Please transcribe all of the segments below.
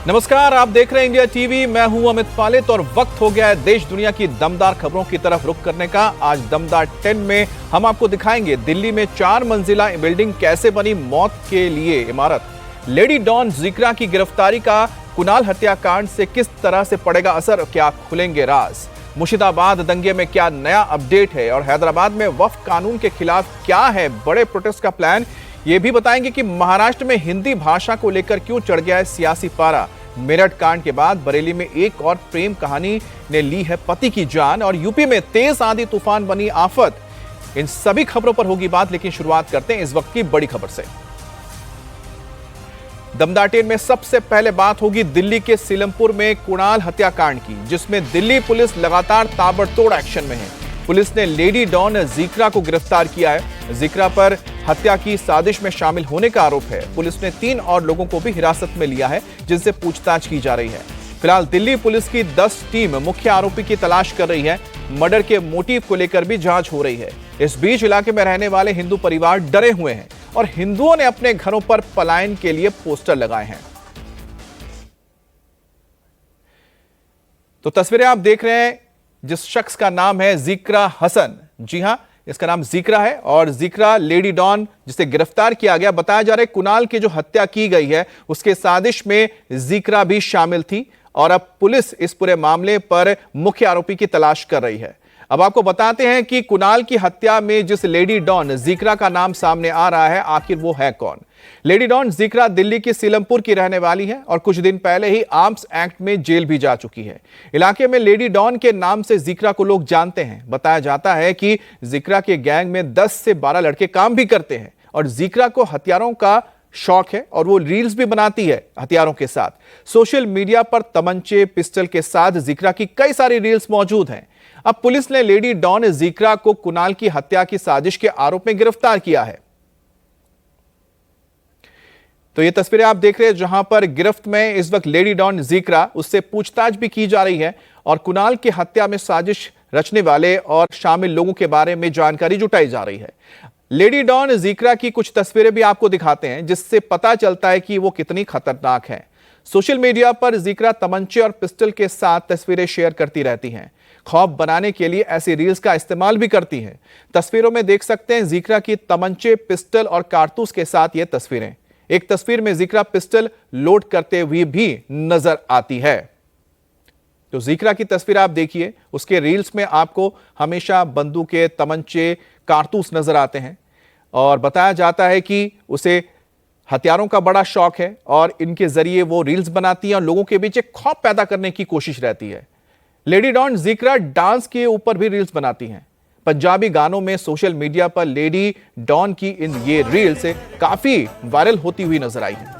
नमस्कार, आप देख रहे हैं इंडिया टीवी। मैं हूं अमित पालित और वक्त हो गया है देश दुनिया की दमदार खबरों की तरफ रुख करने का। आज दमदार 10 में हम आपको दिखाएंगे दिल्ली में 4 मंजिला बिल्डिंग कैसे बनी मौत के लिए इमारत, लेडी डॉन जिक्रा की गिरफ्तारी का कुणाल हत्याकांड से किस तरह से पड़ेगा असर, क्या खुलेंगे राज, मुर्शिदाबाद दंगे में क्या नया अपडेट है और हैदराबाद में वक्फ कानून के खिलाफ क्या है बड़े प्रोटेस्ट का प्लान। ये भी बताएंगे कि महाराष्ट्र में हिंदी भाषा को लेकर क्यों चढ़ गया है सियासी पारा। मेरठ कांड के बाद बरेली में एक और प्रेम कहानी ने ली है पति की जान और यूपी में तेज आंधी तूफान बनी आफत। इन सभी खबरों पर होगी बात, लेकिन शुरुआत करते हैं इस वक्त की बड़ी खबर से। दमदार 10 में सबसे पहले बात होगी दिल्ली के सीलमपुर में कुणाल हत्याकांड की, जिसमें दिल्ली पुलिस लगातार ताबड़तोड़ एक्शन में है। पुलिस ने लेडी डॉन जिक्रा को गिरफ्तार किया है। जिक्रा पर हत्या की साजिश में शामिल होने का आरोप है। पुलिस ने 3 और लोगों को भी हिरासत में लिया है, जिनसे पूछताछ की जा रही है। फिलहाल दिल्ली पुलिस की 10 टीम मुख्य आरोपी की तलाश कर रही है। मर्डर के मोटिव को लेकर भी जांच हो रही है। इस बीच इलाके में रहने वाले हिंदू परिवार डरे हुए हैं और हिंदुओं ने अपने घरों पर पलायन के लिए पोस्टर लगाए हैं। तो तस्वीरें आप देख रहे हैं, जिस शख्स का नाम है जिक्रा हसन, जी हां, इसका नाम जिक्रा है और जिक्रा लेडी डॉन जिसे गिरफ्तार किया गया। बताया जा रहा है कुणाल की जो हत्या की गई है उसके साजिश में जिक्रा भी शामिल थी और अब पुलिस इस पूरे मामले पर मुख्य आरोपी की तलाश कर रही है। अब आपको बताते हैं कि कुणाल की हत्या में जिस लेडी डॉन जिक्रा का नाम सामने आ रहा है, आखिर वो है कौन। लेडी डॉन जिक्रा दिल्ली की सीलमपुर की रहने वाली है और कुछ दिन पहले ही आर्म्स एक्ट में जेल भी जा चुकी है। इलाके में लेडी डॉन के नाम से जिक्रा को लोग जानते हैं। बताया जाता है कि जिक्रा के गैंग में 10 से 12 लड़के काम भी करते हैं और जिक्रा को हथियारों का शौक है और वो रील्स भी बनाती है हथियारों के साथ। सोशल मीडिया पर तमंचे पिस्टल के साथ जिक्रा की कई सारी रील्स मौजूद हैं। अब पुलिस ने लेडी डॉन जिक्रा को कुणाल की हत्या की साजिश के आरोप में गिरफ्तार किया है। तो ये तस्वीरें आप देख रहे हैं जहां पर गिरफ्त में इस वक्त लेडी डॉन जिक्रा, उससे पूछताछ भी की जा रही है और कुणाल की हत्या में साजिश रचने वाले और शामिल लोगों के बारे में जानकारी जुटाई जा रही है। लेडी डॉन जिक्रा की कुछ तस्वीरें भी आपको दिखाते हैं, जिससे पता चलता है कि वो कितनी खतरनाक है। सोशल मीडिया पर जिक्रा तमंचे और पिस्टल के साथ तस्वीरें शेयर करती रहती हैं। खौफ बनाने के लिए ऐसी रील्स का इस्तेमाल भी करती हैं। तस्वीरों में देख सकते हैं जिक्रा की तमंचे, पिस्टल और कारतूस के साथ ये तस्वीरें। एक तस्वीर में जिक्रा पिस्टल लोड करते हुए भी नजर आती है। तो जिक्रा की तस्वीर आप देखिए, उसके रील्स में आपको हमेशा बंदूकें, तमंचे, कारतूस नजर आते हैं और बताया जाता है कि उसे हथियारों का बड़ा शौक है और इनके जरिए वो रील्स बनाती है और लोगों के बीच एक खौफ पैदा करने की कोशिश रहती है। लेडी डॉन जिक्रा डांस के ऊपर भी रील्स बनाती हैं। पंजाबी गानों में सोशल मीडिया पर लेडी डॉन की ये रील्स काफी वायरल होती हुई नजर आई है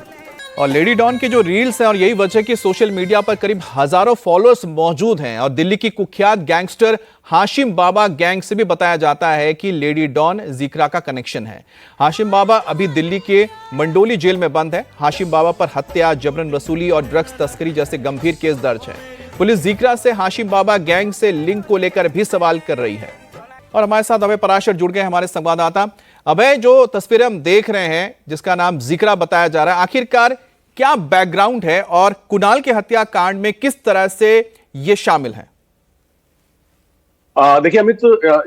और लेडी डॉन के जो रील्स हैं और यही वजह कि सोशल मीडिया पर करीब हजारों फॉलोअर्स मौजूद हैं। और दिल्ली की कुख्यात गैंगस्टर हाशिम बाबा गैंग से भी बताया जाता है कि लेडी डॉन जिक्रा का कनेक्शन है। हाशिम बाबा अभी दिल्ली के मंडोली जेल में बंद है। हाशिम बाबा पर हत्या, जबरन वसूली और ड्रग्स तस्करी जैसे गंभीर केस दर्ज है। पुलिस जिक्रा से हाशिम बाबा गैंग से लिंक को लेकर भी सवाल कर रही है। और हमारे साथ अभय पराशर जुड़ गए, हमारे संवाददाता। अभय, जो तस्वीरें हम देख रहे हैं जिसका नाम जिक्रा बताया जा रहा है, आखिरकार क्या बैकग्राउंड है और कुणाल के हत्याकांड में किस तरह से ये शामिल है? देखिए अमित,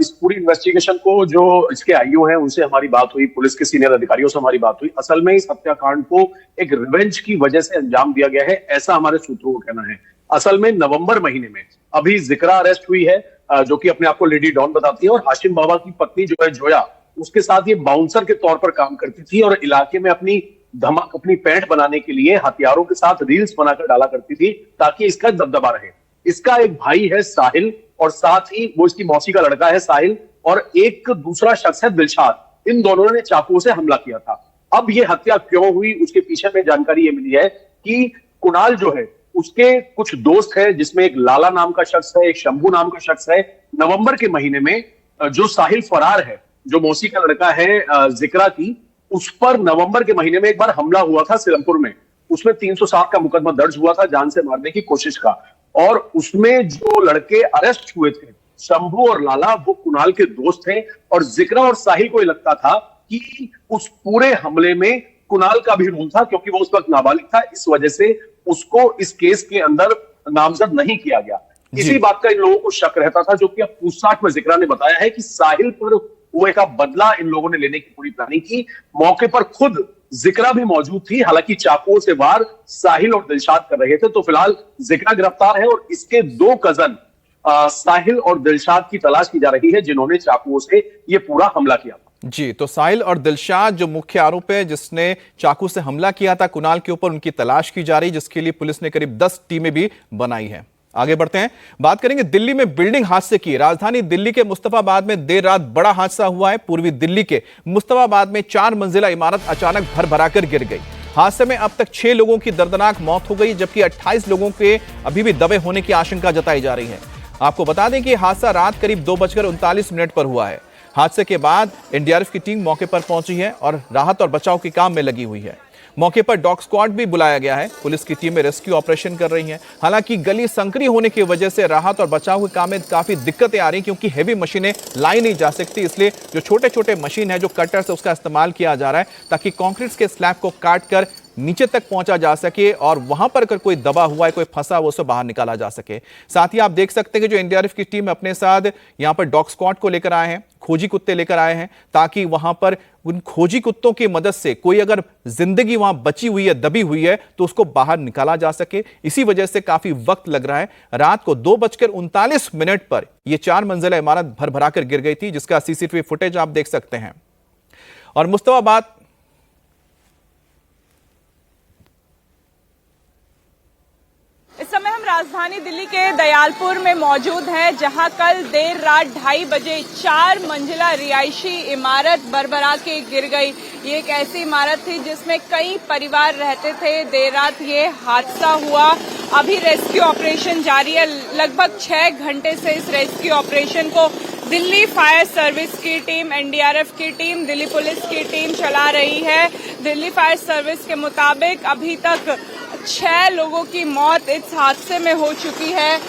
इस पूरी इन्वेस्टिगेशन को जो इसके आईओ हैं उनसे हमारी बात हुई, पुलिस के सीनियर अधिकारियों से हमारी बात हुई। असल में इस हत्याकांड को एक रिवेंज की वजह से अंजाम दिया गया है, ऐसा हमारे सूत्रों का कहना है। असल में नवंबर महीने में अभी जिक्रा अरेस्ट हुई है, जो कि अपने आप को लेडी डॉन बताती है और हाशिम बाबा की पत्नी जो है जोया, उसके साथ ये बाउंसर के तौर पर काम करती थी और इलाके में अपनी पैंठ बनाने के लिए हथियारों के साथ रील्स बनाकर डाला करती थी ताकि इसका दबदबा रहे। इसका एक भाई है साहिल और साथ ही वो इसकी मौसी का लड़का है साहिल और एक दूसरा शख्स है दिलशाद। इन दोनों ने चाकुओं से हमला किया था। अब ये हत्या क्यों हुई, उसके पीछे में जानकारी ये मिली है कि कुणाल जो है उसके कुछ दोस्त है, जिसमें एक लाला नाम का शख्स है, एक शंभू नाम का शख्स है। नवंबर के महीने में जो साहिल फरार है, जो मौसी का लड़का है जिक्रा की, उस पर नवंबर के महीने में एक बार हमला हुआ था सीलमपुर में। उसमें 307 का मुकदमा दर्ज हुआ था, जान से मारने की कोशिश का। और उसमें जो लड़के अरेस्ट हुए थे, शंभू और लाला, वो कुणाल के दोस्त थे और जिक्रा और साहिल को लगता था कि उस पूरे हमले में कुणाल का भी रोल था, क्योंकि वो उस वक्त नाबालिग था। इस वजह से उसको इस केस के अंदर नामजद नहीं किया गया। इसी बात का इन लोगों को शक रहता था, जो कि अब पूछताछ में जिक्रा ने बताया है कि साहिल पर हुए का बदला इन लोगों ने लेने की पूरी प्लानिंग की। मौके पर खुद जिक्रा भी मौजूद थी, हालांकि चाकुओं से वार साहिल और दिलशाद कर रहे थे। तो फिलहाल जिक्रा गिरफ्तार है और इसके दो कजन साहिल और दिलशाद की तलाश की जा रही है, जिन्होंने चाकुओं से ये पूरा हमला किया था। जी, तो साहिल और दिलशाद जो मुख्य आरोपी है जिसने चाकू से हमला किया था कुणाल के ऊपर, उनकी तलाश की जा रही, जिसके लिए पुलिस ने करीब 10 टीमें भी बनाई हैं। आगे बढ़ते हैं, बात करेंगे दिल्ली में बिल्डिंग हादसे की। राजधानी दिल्ली के मुस्तफाबाद में देर रात बड़ा हादसा हुआ है। पूर्वी दिल्ली के मुस्तफाबाद में 4 मंजिला इमारत अचानक भर-भराकर गिर गई। हादसे में अब तक 6 लोगों की दर्दनाक मौत हो गई, जबकि 28 लोगों के अभी भी दबे होने की आशंका जताई जा रही है। आपको बता दें कि हादसा रात करीब 2:39 पर हुआ है। हादसे के बाद एनडीआरएफ की टीम मौके पर पहुंची है और राहत और बचाव के काम में लगी हुई है। मौके पर डॉग स्क्वाड भी बुलाया गया है। पुलिस की टीमें रेस्क्यू ऑपरेशन कर रही हैं। हालांकि गली संकरी होने की वजह से राहत और बचाव के काम में काफी दिक्कतें आ रही, क्योंकि हेवी मशीनें लाई नहीं जा सकती। इसलिए जो छोटे छोटे मशीन है, जो कटर से, उसका इस्तेमाल किया जा रहा है, ताकि कंक्रीट के स्लैब को काट कर नीचे तक पहुंचा जा सके और वहां पर अगर कोई दबा हुआ है, कोई फंसा हुआ, उसे बाहर निकाला जा सके। साथ ही आप देख सकते हैं कि जो एनडीआरएफ की टीम अपने साथ यहां पर डॉग स्क्वाड को लेकर आए हैं, खोजी कुत्ते लेकर आए हैं, ताकि वहां पर उन खोजी कुत्तों की मदद से कोई अगर जिंदगी वहां बची हुई है, दबी हुई है, तो उसको बाहर निकाला जा सके। इसी वजह से काफी वक्त लग रहा है। रात को 2:39 पर यह 4 मंजिला इमारत भर-भराकर गिर गई थी, जिसका सीसीटीवी फुटेज आप देख सकते हैं। और मुस्तफाबाद इस समय हम राजधानी दिल्ली के दयालपुर में मौजूद हैं, जहां कल देर रात 2:30 बजे 4 मंजिला रिहायशी इमारत भर-भरा के गिर गई। ये एक ऐसी इमारत थी जिसमें कई परिवार रहते थे। देर रात ये हादसा हुआ। अभी रेस्क्यू ऑपरेशन जारी है। लगभग 6 घंटे से इस रेस्क्यू ऑपरेशन को दिल्ली फायर सर्विस की टीम, एनडीआरएफ की टीम, दिल्ली पुलिस की टीम चला रही है। दिल्ली फायर सर्विस के मुताबिक अभी तक 6 लोगों की मौत इस हादसे में हो चुकी है।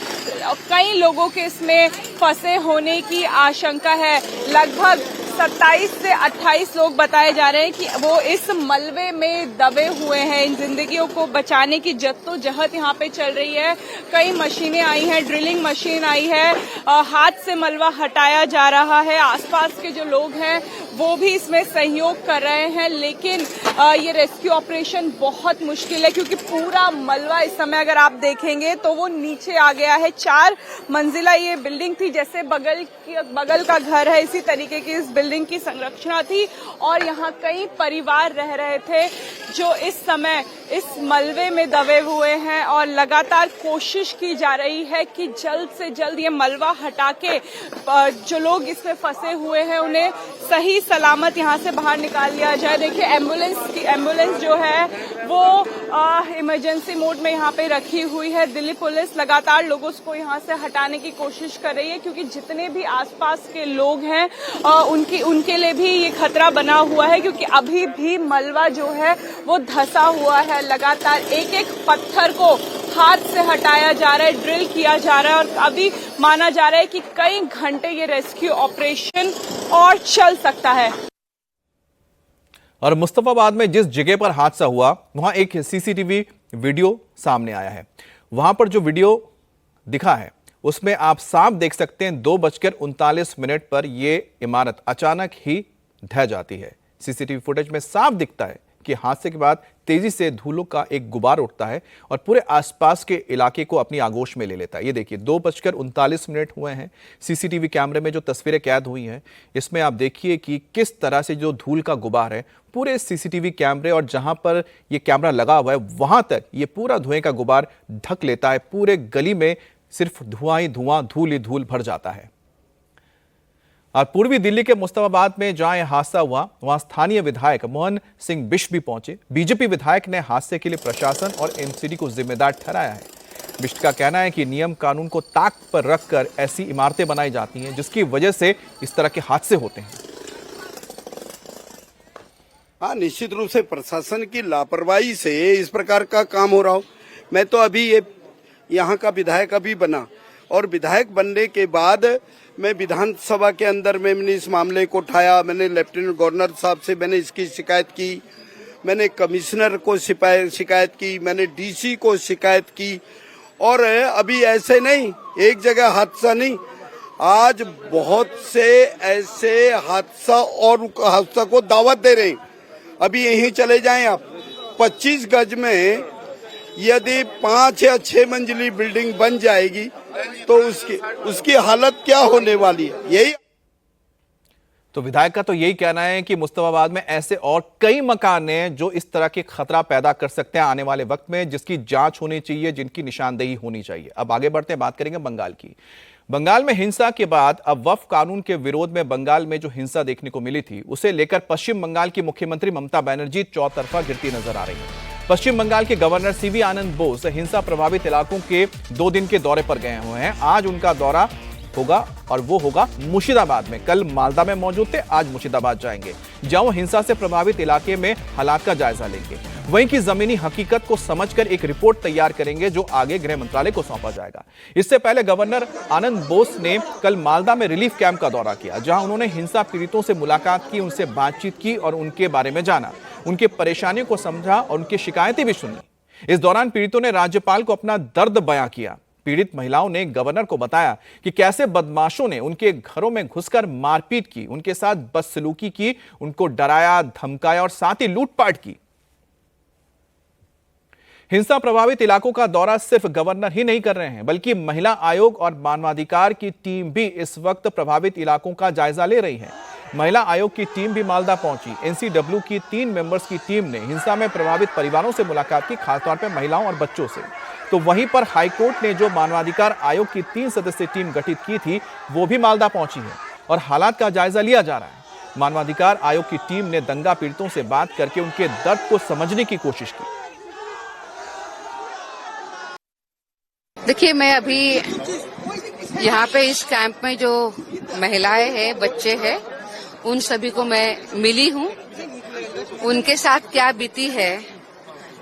कई लोगों के इसमें फंसे होने की आशंका है। लगभग 27 से 28 लोग बताए जा रहे हैं कि वो इस मलबे में दबे हुए हैं। इन जिंदगियों को बचाने की जद्दोजहद यहाँ पे चल रही है। कई मशीनें आई हैं, ड्रिलिंग मशीन आई है, हाथ से मलबा हटाया जा रहा है। आसपास के जो लोग हैं वो भी इसमें सहयोग कर रहे हैं, लेकिन ये रेस्क्यू ऑपरेशन बहुत मुश्किल है, क्योंकि पूरा मलबा इस समय अगर आप देखेंगे तो वो नीचे आ गया है। 4 मंजिला ये बिल्डिंग थी, जैसे बगल का घर है, इसी तरीके की इस बिल्डिंग की संरचना थी और यहाँ कई परिवार रह रहे थे जो इस समय इस मलबे में दबे हुए हैं। और लगातार कोशिश की जा रही है कि जल्द से जल्द ये मलबा हटा के जो लोग इसमें फंसे हुए हैं उन्हें सही सलामत यहाँ से बाहर निकाल लिया जाए। देखिए एम्बुलेंस जो है वो इमरजेंसी मोड में यहाँ पे रखी हुई है। दिल्ली पुलिस लगातार लोगों को यहाँ से हटाने की कोशिश कर रही है, क्योंकि जितने भी आसपास के लोग हैं उनके लिए भी ये खतरा बना हुआ है, क्योंकि अभी भी मलबा जो है वो धंसा हुआ है। लगातार एक एक पत्थर को हाथ से हटाया जा रहा है, ड्रिल किया जा रहा है और अभी माना जा रहा है कि कई घंटे ये रेस्क्यू ऑपरेशन और चल सकता है। और मुस्तफाबाद में जिस जगह पर हादसा हुआ वहां एक सीसीटीवी वीडियो सामने आया है। वहां पर जो वीडियो दिखा है उसमें आप साफ देख सकते हैं 2:39 पर यह इमारत अचानक ही ढह जाती है। सीसीटीवी फुटेज में साफ दिखता है कि हादसे के बाद तेजी से धूलों का एक गुबार उठता है और पूरे आसपास के इलाके को अपनी आगोश में ले लेता है। ये देखिए 2:39 हुए हैं। सीसीटीवी कैमरे में जो तस्वीरें कैद हुई हैं इसमें आप देखिए कि किस तरह से जो धूल का गुबार है पूरे सीसीटीवी कैमरे और जहां पर ये कैमरा लगा हुआ है वहां तक ये पूरा धुएं का गुबार ढक लेता है। पूरे गली में सिर्फ धुआं ही धुआं, धूल ही धूल भर जाता है। और पूर्वी दिल्ली के मुस्तफाबाद में जहां यह हादसा हुआ वहां स्थानीय विधायक मोहन सिंह बिष्ट भी पहुंचे। बीजेपी विधायक ने हादसे के लिए प्रशासन और एमसीडी को जिम्मेदार ठहराया है। बिष्ट का कहना है कि नियम कानून को ताक पर रखकर ऐसी इमारतें बनाई जाती हैं जिसकी वजह से इस तरह के हादसे होते हैं। हाँ, निश्चित रूप से प्रशासन की लापरवाही से इस प्रकार का काम हो रहा हो। मैं तो अभी ये यहाँ का विधायक अभी बना और विधायक बनने के बाद मैं विधानसभा के अंदर में मैंने इस मामले को उठाया। मैंने लेफ्टिनेंट गवर्नर साहब से मैंने इसकी शिकायत की मैंने कमिश्नर को शिकायत की, मैंने डीसी को शिकायत की। और अभी ऐसे नहीं, एक जगह हादसा नहीं, आज बहुत से ऐसे हादसा को दावत दे रहे हैं। अभी यहीं चले जाएं आप, 25 गज में यदि 5 या 6 मंजिली बिल्डिंग बन जाएगी तो उसकी हालत क्या होने वाली है। यही तो विधायक का तो यही कहना है कि मुस्तफाबाद में ऐसे और कई मकान हैं जो इस तरह के खतरा पैदा कर सकते हैं आने वाले वक्त में, जिसकी जांच होनी चाहिए, जिनकी निशानदेही होनी चाहिए। अब आगे बढ़ते हैं, बात करेंगे बंगाल की। बंगाल में हिंसा के बाद अब वक्फ कानून के विरोध में बंगाल में जो हिंसा देखने को मिली थी, उसे लेकर पश्चिम बंगाल की मुख्यमंत्री ममता बनर्जी चौतरफा गिरती नजर आ रही है। पश्चिम बंगाल के गवर्नर सीवी आनंद बोस हिंसा प्रभावित इलाकों के 2 दिन के दौरे पर गए हुए हैं। आज उनका दौरा होगा और वो होगा मुर्शिदाबाद में। कल मालदा में मौजूद थे, आज मुर्शिदाबाद जाएंगे, जहां वो हिंसा से प्रभावित इलाके में हालात का जायजा लेंगे। वहीं की जमीनी हकीकत को समझकर एक रिपोर्ट तैयार करेंगे जो आगे गृह मंत्रालय को सौंपा जाएगा। इससे पहले गवर्नर आनंद बोस ने कल मालदा में रिलीफ कैंप का दौरा किया, जहां उन्होंने हिंसा पीड़ितों से मुलाकात की, उनसे बातचीत की और उनके बारे में जाना, उनके परेशानियों को समझा और उनकी शिकायतें भी सुनी। इस दौरान पीड़ितों ने राज्यपाल को अपना दर्द बयां किया। पीड़ित महिलाओं ने गवर्नर को बताया कि कैसे बदमाशों ने उनके घरों में घुसकर मारपीट की, उनके साथ बदसलूकी की, उनको डराया, धमकाया और साथ ही लूटपाट की। हिंसा प्रभावित इलाकों का दौरा सिर्फ गवर्नर ही नहीं कर रहे हैं, बल्कि महिला आयोग और मानवाधिकार की टीम भी इस वक्त प्रभावित इलाकों का जायजा ले रही है। महिला आयोग की टीम भी मालदा पहुंची। एनसीडब्ल्यू की 3 मेंबर्स की टीम ने हिंसा में प्रभावित परिवारों से मुलाकात की, खासतौर पर महिलाओं और बच्चों से। तो वहीं पर हाईकोर्ट ने जो मानवाधिकार आयोग की 3 सदस्यीय टीम गठित की थी, वो भी मालदा पहुंची है और हालात का जायजा लिया जा रहा है। मानवाधिकार आयोग की टीम ने दंगा पीड़ितों से बात करके उनके दर्द को समझने की कोशिश की। देखिए, मैं अभी यहाँ पे इस कैंप में जो महिलाएं हैं, बच्चे हैं, उन सभी को मैं मिली हूँ। उनके साथ क्या बीती है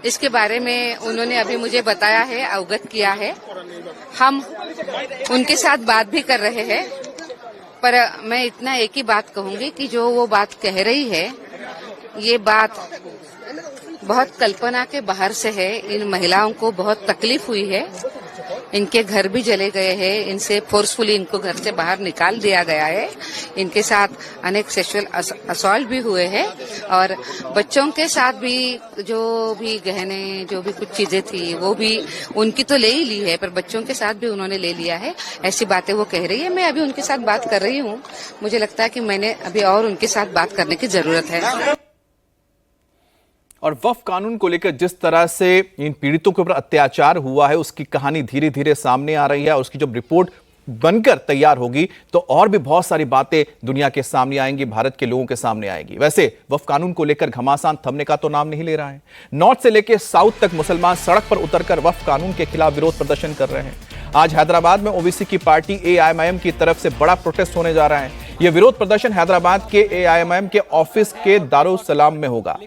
इसके बारे में उन्होंने अभी मुझे बताया है, अवगत किया है। हम उनके साथ बात भी कर रहे हैं, पर मैं इतना एक ही बात कहूंगी कि जो वो बात कह रही है, ये बात बहुत कल्पना के बाहर से है। इन महिलाओं को बहुत तकलीफ हुई है, इनके घर भी जले गए हैं, इनसे फोर्सफुली इनको घर से बाहर निकाल दिया गया है, इनके साथ अनेक सेक्सुअल असॉल्ट भी हुए हैं और बच्चों के साथ भी जो भी गहने, जो भी कुछ चीजें थी, वो भी उनकी तो ले ही ली है, पर बच्चों के साथ भी उन्होंने ले लिया है। ऐसी बातें वो कह रही है। मैं अभी उनके साथ बात कर रही हूँ। मुझे लगता है कि मैंने अभी और उनके साथ बात करने की जरूरत है। और वक्फ कानून को लेकर जिस तरह से इन पीड़ितों के ऊपर अत्याचार हुआ है, उसकी कहानी धीरे धीरे सामने आ रही है। उसकी जब रिपोर्ट बनकर तैयार होगी तो और भी बहुत सारी बातें दुनिया के सामने आएंगी, भारत के लोगों के सामने आएंगी। वैसे वक्फ कानून को लेकर घमासान थमने का तो नाम नहीं ले रहा है। नॉर्थ से लेकर साउथ तक मुसलमान सड़क पर उतरकर वक्फ कानून के खिलाफ विरोध प्रदर्शन कर रहे हैं। आज हैदराबाद में ओबीसी की पार्टी एआईएमआईएम की तरफ से बड़ा प्रोटेस्ट होने जा रहा है। यह विरोध प्रदर्शन हैदराबाद के एआईएमआईएम के ऑफिस के दारुसलाम में होगा,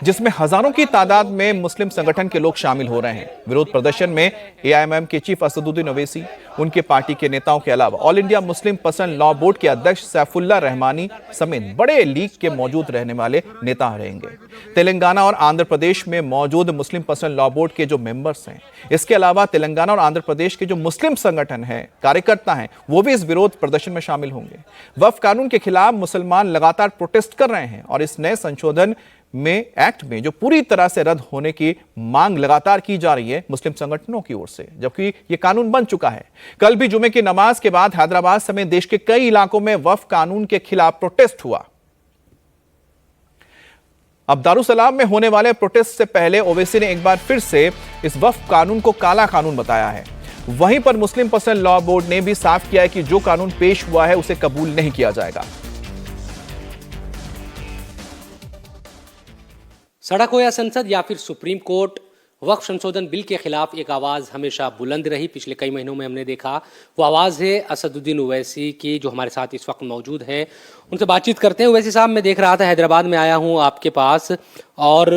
जिसमें हजारों की तादाद में मुस्लिम संगठन के लोग शामिल हो रहे हैं। विरोध प्रदर्शन में एआईएमआईएम के चीफ असदुद्दीन ओवैसी, उनके पार्टी के नेताओं के अलावा all India Muslim personal law board के अध्यक्ष सैफुल्लाह रहमानी समेत बड़े लीग के मौजूद रहने वाले नेता रहेंगे। तेलंगाना और आंध्र प्रदेश में मौजूद मुस्लिम पर्सनल लॉ बोर्ड के जो मेंबर्स हैं, इसके अलावा तेलंगाना और आंध्र प्रदेश के जो मुस्लिम संगठन हैं, कार्यकर्ता हैं, वो भी इस विरोध प्रदर्शन में शामिल होंगे। वक्फ कानून के खिलाफ मुसलमान लगातार प्रोटेस्ट कर रहे हैं और इस नए संशोधन में एक्ट में जो पूरी तरह से रद्द होने की मांग लगातार की जा रही है मुस्लिम संगठनों की ओर से, जबकि यह कानून बन चुका है। कल भी जुमे की नमाज के बाद हैदराबाद समेत देश के कई इलाकों में वक्फ कानून के खिलाफ प्रोटेस्ट हुआ। अब दारुसलाम में होने वाले प्रोटेस्ट से पहले ओवैसी ने एक बार फिर से इस वक्फ कानून को काला कानून बताया है। वहीं पर मुस्लिम पर्सनल लॉ बोर्ड ने भी साफ किया है कि जो कानून पेश हुआ है उसे कबूल नहीं किया जाएगा। सड़क हो या संसद या फिर सुप्रीम कोर्ट, वक्फ संशोधन बिल के खिलाफ एक आवाज़ हमेशा बुलंद रही। पिछले कई महीनों में हमने देखा वो आवाज़ है असदुद्दीन ओवैसी की, जो हमारे साथ इस वक्त मौजूद है। उनसे बातचीत करते हैं। ओवैसी साहब, मैं देख रहा था हैदराबाद में आया हूँ आपके पास, और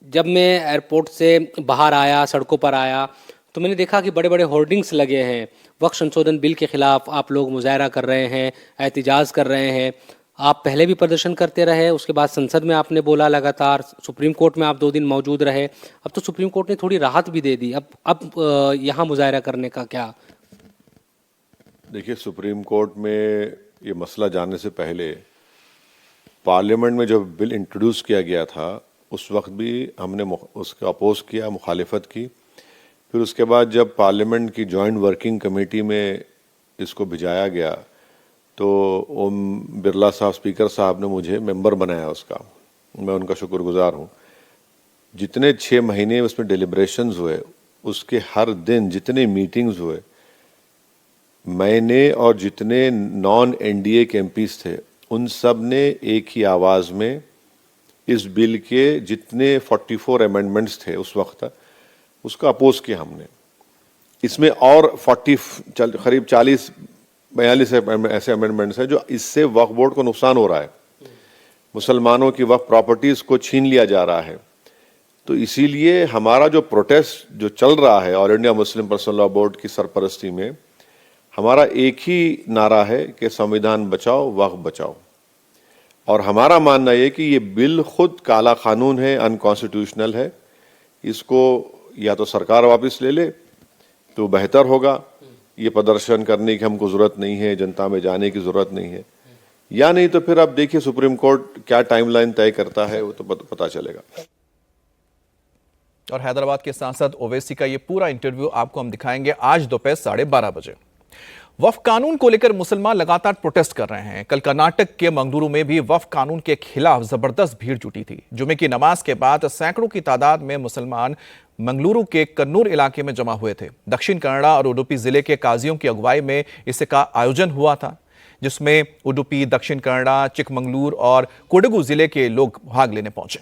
जब मैं एयरपोर्ट से बाहर आया, सड़कों पर आया, तो मैंने देखा कि बड़े बड़े होर्डिंग्स लगे हैं। वक्फ संशोधन बिल के खिलाफ आप लोग मुजाहरा कर रहे हैं, एहतिजाज कर रहे हैं। आप पहले भी प्रदर्शन करते रहे, उसके बाद संसद में आपने बोला लगातार, सुप्रीम कोर्ट में आप 2 दिन मौजूद रहे। अब तो सुप्रीम कोर्ट ने थोड़ी राहत भी दे दी, अब यहाँ मुजाहरा करने का क्या? देखिए, सुप्रीम कोर्ट में ये मसला जानने से पहले पार्लियामेंट में जब बिल इंट्रोड्यूस किया गया था उस वक्त भी हमने उसका अपोज किया, मुखालिफत की। फिर उसके बाद जब पार्लियामेंट की जॉइंट वर्किंग कमेटी में इसको भिजाया गया तो ओम बिरला साहब, स्पीकर साहब ने मुझे मेंबर बनाया उसका, मैं उनका शुक्रगुजार हूँ। जितने 6 महीने उसमें डिलिब्रेशंस हुए, उसके हर दिन जितने मीटिंग्स हुए, मैंने और जितने नॉन एनडीए के एमपीज थे उन सब ने एक ही आवाज में इस बिल के जितने 44 अमेंडमेंट्स थे उस वक्त उसका अपोज किया हमने। इसमें और करीब 40-42 ऐसे अमेंडमेंट्स हैं जो इससे वक्फ बोर्ड को नुकसान हो रहा है, मुसलमानों की वक्फ प्रॉपर्टीज को छीन लिया जा रहा है। तो इसीलिए हमारा जो प्रोटेस्ट जो चल रहा है all India Muslim personal law board की सरपरस्ती में, हमारा एक ही नारा है कि संविधान बचाओ, वक्फ बचाओ। और हमारा मानना यह कि ये बिल खुद काला कानून है, अनकॉन्स्टिट्यूशनल है। इसको या तो सरकार वापस ले ले तो बेहतर होगा, ये प्रदर्शन करने की हमको जरूरत नहीं है, जनता में जाने की जरूरत नहीं है, या नहीं तो फिर अब देखिए सुप्रीम कोर्ट क्या टाइमलाइन तय करता है वो तो पता चलेगा। और हैदराबाद के सांसद ओवैसी का ये पूरा इंटरव्यू आपको हम दिखाएंगे आज दोपहर 12:30 बजे। वक्फ कानून को लेकर मुसलमान लगातार प्रोटेस्ट कर रहे हैं। कल कर्नाटक के मंगलुरु में भी वक्फ कानून के खिलाफ जबरदस्त भीड़ जुटी थी। जुमे की नमाज के बाद सैकड़ों की तादाद में मुसलमान मंगलुरु के कन्नूर इलाके में जमा हुए थे। दक्षिण कन्नड़ा और उडुपी जिले के काजियों की अगुवाई में इसका आयोजन हुआ था, जिसमें उडुपी, दक्षिण कन्नड़ा, चिकमंगलूर और कोडगु जिले के लोग भाग लेने पहुंचे।